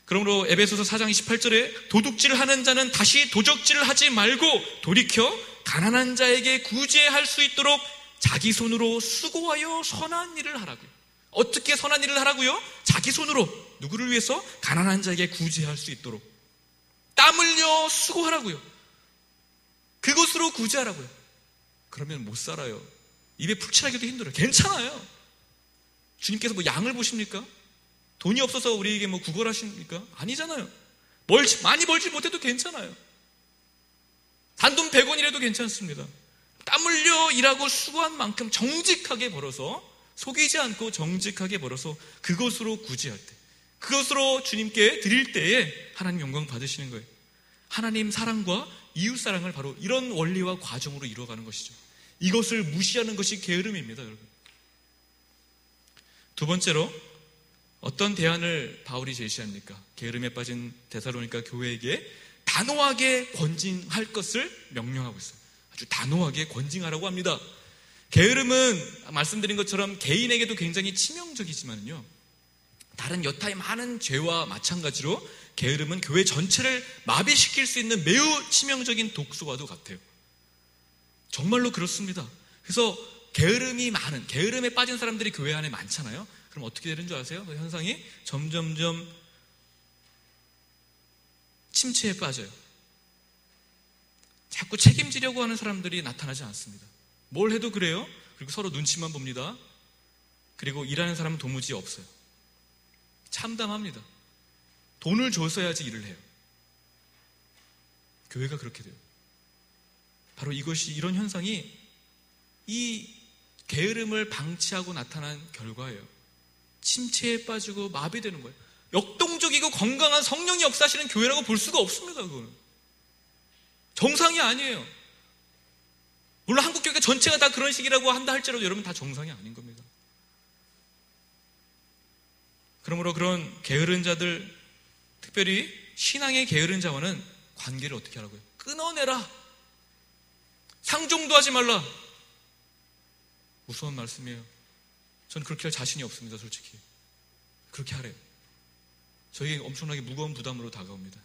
그러므로 에베소서 4장 28절에 도둑질을 하는 자는 다시 도적질을 하지 말고 돌이켜 가난한 자에게 구제할 수 있도록 자기 손으로 수고하여 선한 일을 하라고요. 어떻게 선한 일을 하라고요? 자기 손으로. 누구를 위해서? 가난한 자에게 구제할 수 있도록 땀 흘려 수고하라고요. 그것으로 구제하라고요. 그러면 못 살아요. 입에 풀 칠하기도 힘들어요. 괜찮아요. 주님께서 양을 보십니까? 돈이 없어서 우리에게 구걸하십니까? 아니잖아요. 많이 벌지 못해도 괜찮아요. 단돈 100원이라도 괜찮습니다. 땀 흘려 일하고 수고한 만큼 정직하게 벌어서, 속이지 않고 정직하게 벌어서 그것으로 구제할 때, 그것으로 주님께 드릴 때에 하나님 영광 받으시는 거예요. 하나님 사랑과 이웃 사랑을 바로 이런 원리와 과정으로 이루어가는 것이죠. 이것을 무시하는 것이 게으름입니다, 여러분. 두 번째로 어떤 대안을 바울이 제시합니까? 게으름에 빠진 데살로니가 교회에게 단호하게 권징할 것을 명령하고 있어요. 아주 단호하게 권징하라고 합니다. 게으름은 말씀드린 것처럼 개인에게도 굉장히 치명적이지만요, 다른 여타의 많은 죄와 마찬가지로 게으름은 교회 전체를 마비시킬 수 있는 매우 치명적인 독소와도 같아요. 정말로 그렇습니다. 그래서 게으름에 빠진 사람들이 교회 안에 많잖아요. 그럼 어떻게 되는 줄 아세요? 그 현상이 점점점 침체에 빠져요. 자꾸 책임지려고 하는 사람들이 나타나지 않습니다. 뭘 해도 그래요. 그리고 서로 눈치만 봅니다. 그리고 일하는 사람은 도무지 없어요. 참담합니다. 돈을 줬어야지 일을 해요. 교회가 그렇게 돼요. 바로 이런 현상이 이 게으름을 방치하고 나타난 결과예요. 침체에 빠지고 마비되는 거예요. 역동적이고 건강한 성령이 역사하시는 교회라고 볼 수가 없습니다. 그거는 정상이 아니에요. 물론 한국교회 전체가 다 그런 식이라고 한다 할지라도 여러분 다 정상이 아닌 겁니다. 그러므로 그런 게으른 자들, 특별히 신앙의 게으른 자와는 관계를 어떻게 하라고요? 끊어내라. 상종도 하지 말라. 무서운 말씀이에요. 전 그렇게 할 자신이 없습니다. 솔직히 그렇게 하래요. 저에게 엄청나게 무거운 부담으로 다가옵니다.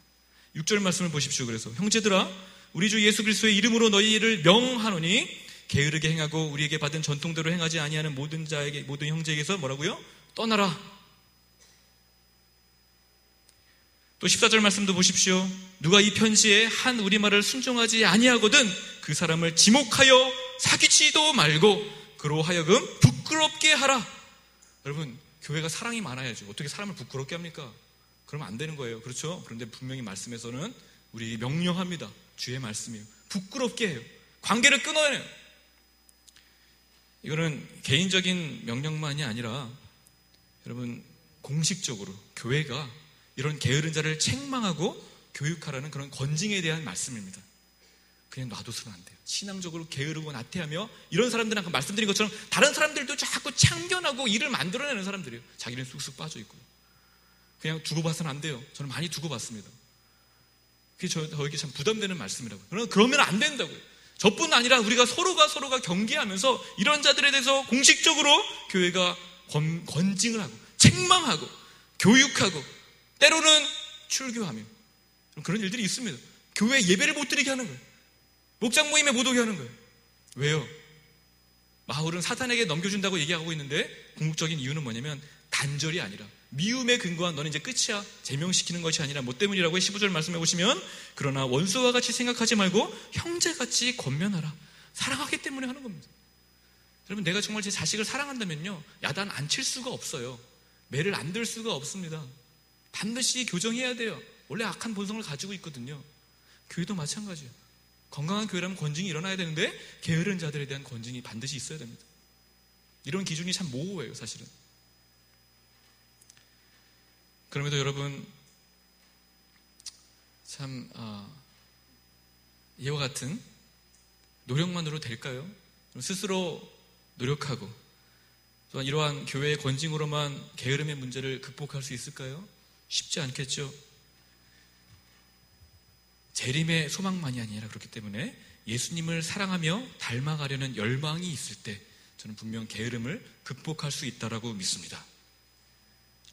6절 말씀을 보십시오. 그래서 형제들아 우리 주 예수 그리스도의 이름으로 너희를 명하노니 게으르게 행하고 우리에게 받은 전통대로 행하지 아니하는 모든 형제에게서 뭐라고요? 떠나라. 또 14절 말씀도 보십시오. 누가 이 편지에 한 우리말을 순종하지 아니하거든 그 사람을 지목하여 사귀지도 말고 그로 하여금 부끄럽게 하라. 여러분 교회가 사랑이 많아야죠. 어떻게 사람을 부끄럽게 합니까? 그러면 안 되는 거예요. 그렇죠? 그런데 분명히 말씀에서는 우리에게 명령합니다. 주의 말씀이에요. 부끄럽게 해요. 관계를 끊어내요. 이거는 개인적인 명령만이 아니라 여러분 공식적으로 교회가 이런 게으른 자를 책망하고 교육하라는 그런 권징에 대한 말씀입니다. 그냥 놔둬서는 안 돼요. 신앙적으로 게으르고 나태하며 이런 사람들은 아까 말씀드린 것처럼 다른 사람들도 자꾸 참견하고 일을 만들어내는 사람들이에요. 자기는 쑥쑥 빠져있고요. 그냥 두고 봐서는 안 돼요. 저는 많이 두고 봤습니다. 그게 저에게 참 부담되는 말씀이라고요. 그러면 안 된다고요. 저뿐 아니라 우리가 서로가 경계하면서 이런 자들에 대해서 공식적으로 교회가 권징을 하고 책망하고 교육하고 때로는 출교하며 그런 일들이 있습니다. 교회 예배를 못 드리게 하는 거예요. 목장 모임에 못 오게 하는 거예요. 왜요? 마을은 사탄에게 넘겨준다고 얘기하고 있는데 궁극적인 이유는 뭐냐면 단절이 아니라 미움에 근거한 너는 이제 끝이야 제명시키는 것이 아니라 뭐 때문이라고 15절 말씀해 보시면 그러나 원수와 같이 생각하지 말고 형제같이 권면하라. 사랑하기 때문에 하는 겁니다. 여러분 내가 정말 제 자식을 사랑한다면요 야단 안 칠 수가 없어요. 매를 안 들 수가 없습니다. 반드시 교정해야 돼요. 원래 악한 본성을 가지고 있거든요. 교회도 마찬가지예요. 건강한 교회라면 권징이 일어나야 되는데 게으른 자들에 대한 권징이 반드시 있어야 됩니다. 이런 기준이 참 모호해요. 사실은. 그럼에도 여러분 참 이와 같은 노력만으로 될까요? 스스로 노력하고 또한 이러한 교회의 권징으로만 게으름의 문제를 극복할 수 있을까요? 쉽지 않겠죠. 재림의 소망만이 아니라 그렇기 때문에 예수님을 사랑하며 닮아가려는 열망이 있을 때 저는 분명 게으름을 극복할 수 있다고 믿습니다.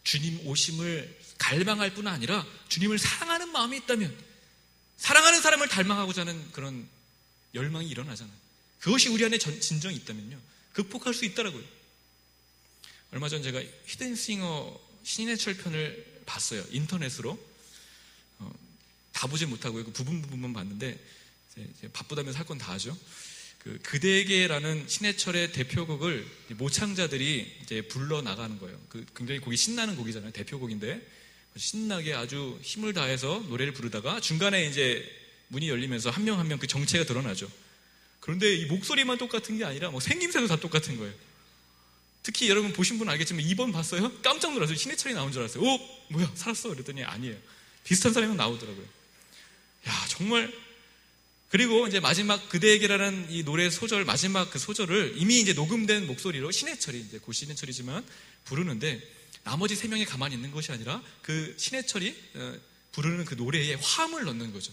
주님 오심을 갈망할 뿐 아니라 주님을 사랑하는 마음이 있다면 사랑하는 사람을 닮아가고자 하는 그런 열망이 일어나잖아요. 그것이 우리 안에 진정이 있다면요 극복할 수 있다라고요. 얼마 전 제가 히든싱어 신해철 편을 봤어요. 인터넷으로. 다 보지 못하고 부분만 봤는데 이제 바쁘다면서 할 건 다 하죠. 그대에게라는 신해철의 대표곡을 모창자들이 이제 불러 나가는 거예요. 굉장히 곡이 신나는 곡이잖아요. 대표곡인데 신나게 아주 힘을 다해서 노래를 부르다가 중간에 이제 문이 열리면서 한 명 한 명 그 정체가 드러나죠. 그런데 이 목소리만 똑같은 게 아니라 뭐 생김새도 다 똑같은 거예요. 특히 여러분 보신 분은 알겠지만 2번 봤어요? 깜짝 놀랐어요. 신해철이 나온 줄 알았어요. 뭐야 살았어? 그랬더니 아니에요. 비슷한 사람이 나오더라고요. 야 정말. 그리고 이제 마지막 그대에게라는 이 노래 소절 마지막 그 소절을 이미 이제 녹음된 목소리로 신해철이 이제 고 신해철이지만 부르는데 나머지 3명이 가만히 있는 것이 아니라 그 신해철이 부르는 그 노래에 화음을 넣는 거죠.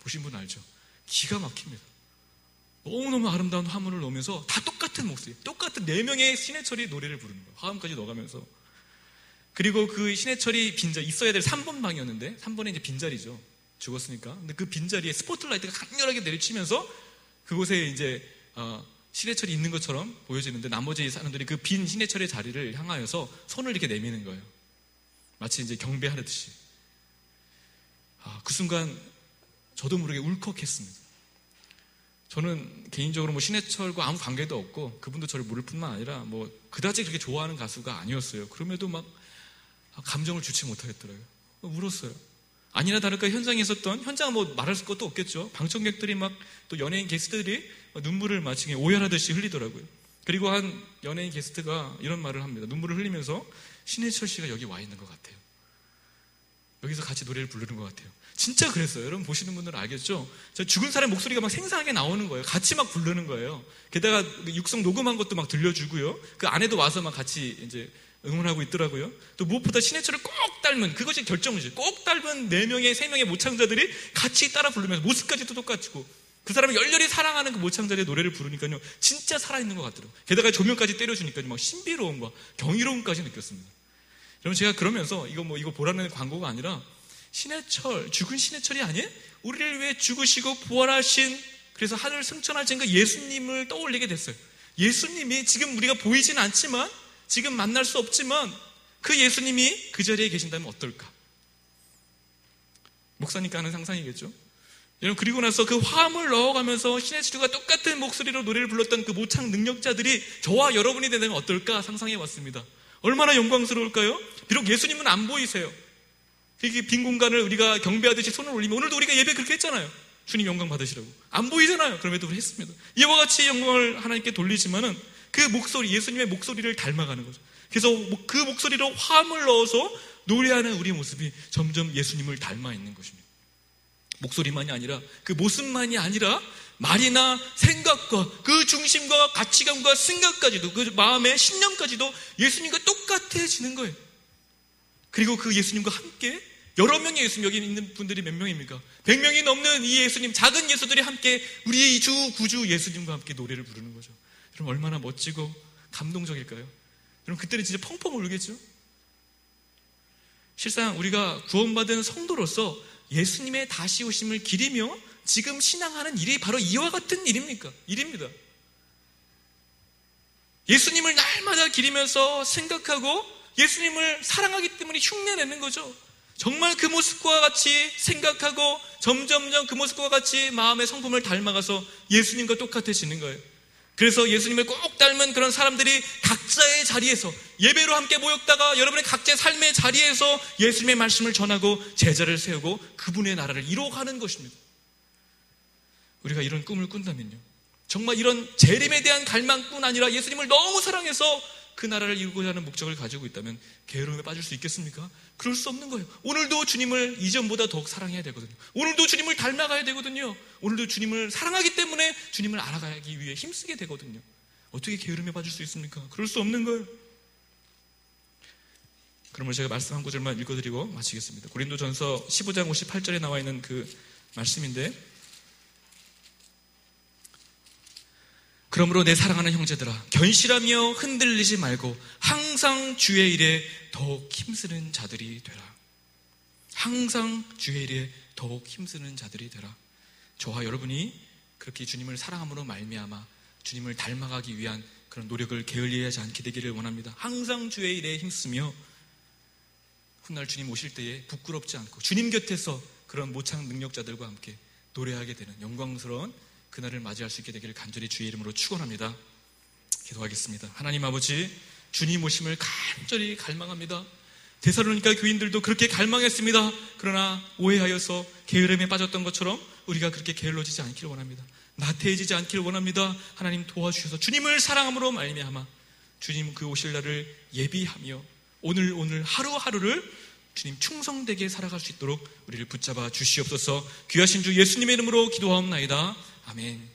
보신 분 알죠? 기가 막힙니다. 너무너무 아름다운 화음을 넣으면서 다 똑같은 목소리, 똑같은 4명의 신해철이 노래를 부르는 거예요. 화음까지 넣어가면서 그리고 그 신해철이 빈자리, 있어야 될 3번 방이었는데 3번에 이제 빈자리죠. 죽었으니까. 근데 그 빈자리에 스포트라이트가 강렬하게 내리치면서 그곳에 이제 신해철이 있는 것처럼 보여지는데 나머지 사람들이 그 빈 신해철의 자리를 향하여서 손을 이렇게 내미는 거예요. 마치 이제 경배하듯이. 그 순간 저도 모르게 울컥했습니다. 저는 개인적으로 뭐 신해철과 아무 관계도 없고 그분도 저를 모를 뿐만 아니라 뭐 그다지 그렇게 좋아하는 가수가 아니었어요. 그럼에도 막 감정을 주체 못하겠더라고요. 울었어요. 아니나 다를까 현장에 있었던, 현장은 뭐 말할 것도 없겠죠. 방청객들이 막 또 연예인 게스트들이 눈물을 마치 오열하듯이 흘리더라고요. 그리고 한 연예인 게스트가 이런 말을 합니다. 눈물을 흘리면서 신해철 씨가 여기 와 있는 것 같아요. 여기서 같이 노래를 부르는 것 같아요. 진짜 그랬어요. 여러분 보시는 분들은 알겠죠? 죽은 사람 목소리가 막 생생하게 나오는 거예요. 같이 막 부르는 거예요. 게다가 육성 녹음한 것도 막 들려주고요. 그 안에도 와서 막 같이 이제 응원하고 있더라고요. 또 무엇보다 신해철을 꼭 닮은, 그것이 결정이죠. 꼭 닮은 4명의, 3명의 모창자들이 같이 따라 부르면서 모습까지도 똑같고 그 사람을 열렬히 사랑하는 그 모창자들의 노래를 부르니까요. 진짜 살아있는 것 같더라고요. 게다가 조명까지 때려주니까요. 막 신비로움과 경이로움까지 느꼈습니다. 여러분 제가 그러면서 이거 보라는 광고가 아니라 신해철, 죽은 신해철이 아닌 우리를 위해 죽으시고 부활하신, 그래서 하늘 승천하신 그 예수님을 떠올리게 됐어요. 예수님이 지금 우리가 보이진 않지만, 지금 만날 수 없지만 그 예수님이 그 자리에 계신다면 어떨까? 목사니까 하는 상상이겠죠? 여러분 그리고 나서 그 화음을 넣어가면서 신해철과 똑같은 목소리로 노래를 불렀던 그 모창 능력자들이 저와 여러분이 되면 어떨까 상상해 왔습니다. 얼마나 영광스러울까요? 비록 예수님은 안 보이세요. 이렇게 빈 공간을 우리가 경배하듯이 손을 올리면, 오늘도 우리가 예배 그렇게 했잖아요. 주님 영광 받으시라고. 안 보이잖아요. 그럼에도 우리 했습니다. 이와 같이 영광을 하나님께 돌리지만은 그 목소리, 예수님의 목소리를 닮아가는 거죠. 그래서 그 목소리로 화음을 넣어서 노래하는 우리의 모습이 점점 예수님을 닮아 있는 것입니다. 목소리만이 아니라, 그 모습만이 아니라 말이나 생각과 그 중심과 가치관과 생각까지도, 그 마음의 신념까지도 예수님과 똑같아지는 거예요. 그리고 그 예수님과 함께 여러 명의 예수님, 여기 있는 분들이 몇 명입니까? 100명이 넘는 이 예수님, 작은 예수들이 함께 우리 주 구주 예수님과 함께 노래를 부르는 거죠. 여러분 얼마나 멋지고 감동적일까요? 여러분 그때는 진짜 펑펑 울겠죠? 실상 우리가 구원받은 성도로서 예수님의 다시 오심을 기리며 지금 신앙하는 일이 바로 이와 같은 일입니다. 예수님을 날마다 기리면서 생각하고 예수님을 사랑하기 때문에 흉내내는 거죠. 정말 그 모습과 같이 생각하고 점점점 그 모습과 같이 마음의 성품을 닮아가서 예수님과 똑같아지는 거예요. 그래서 예수님을 꼭 닮은 그런 사람들이 각자의 자리에서 예배로 함께 모였다가 여러분의 각자의 삶의 자리에서 예수님의 말씀을 전하고 제자를 세우고 그분의 나라를 이루어가는 것입니다. 우리가 이런 꿈을 꾼다면요, 정말 이런 재림에 대한 갈망뿐 아니라 예수님을 너무 사랑해서 그 나라를 이루고자 하는 목적을 가지고 있다면 게으름에 빠질 수 있겠습니까? 그럴 수 없는 거예요. 오늘도 주님을 이전보다 더욱 사랑해야 되거든요. 오늘도 주님을 닮아가야 되거든요. 오늘도 주님을 사랑하기 때문에 주님을 알아가기 위해 힘쓰게 되거든요. 어떻게 게으름에 빠질 수 있습니까? 그럴 수 없는 거예요. 그러면 제가 말씀 한 구절만 읽어드리고 마치겠습니다. 고린도전서 15장 58절에 나와 있는 그 말씀인데, 그러므로 내 사랑하는 형제들아, 견실하며 흔들리지 말고 항상 주의 일에 더욱 힘쓰는 자들이 되라. 항상 주의 일에 더욱 힘쓰는 자들이 되라. 저와 여러분이 그렇게 주님을 사랑함으로 말미암아 주님을 닮아가기 위한 그런 노력을 게을리하지 않게 되기를 원합니다. 항상 주의 일에 힘쓰며 훗날 주님 오실 때에 부끄럽지 않고 주님 곁에서 그런 모창 능력자들과 함께 노래하게 되는 영광스러운 그날을 맞이할 수 있게 되기를 간절히 주의 이름으로 축원합니다. 기도하겠습니다. 하나님 아버지, 주님 오심을 간절히 갈망합니다. 데살로니가 교인들도 그렇게 갈망했습니다. 그러나 오해하여서 게으름에 빠졌던 것처럼 우리가 그렇게 게을러지지 않기를 원합니다. 나태해지지 않기를 원합니다. 하나님 도와주셔서 주님을 사랑함으로 말미암아 주님 그 오실 날을 예비하며 오늘 하루하루를 주님 충성되게 살아갈 수 있도록 우리를 붙잡아 주시옵소서. 귀하신 주 예수님의 이름으로 기도하옵나이다. 아멘.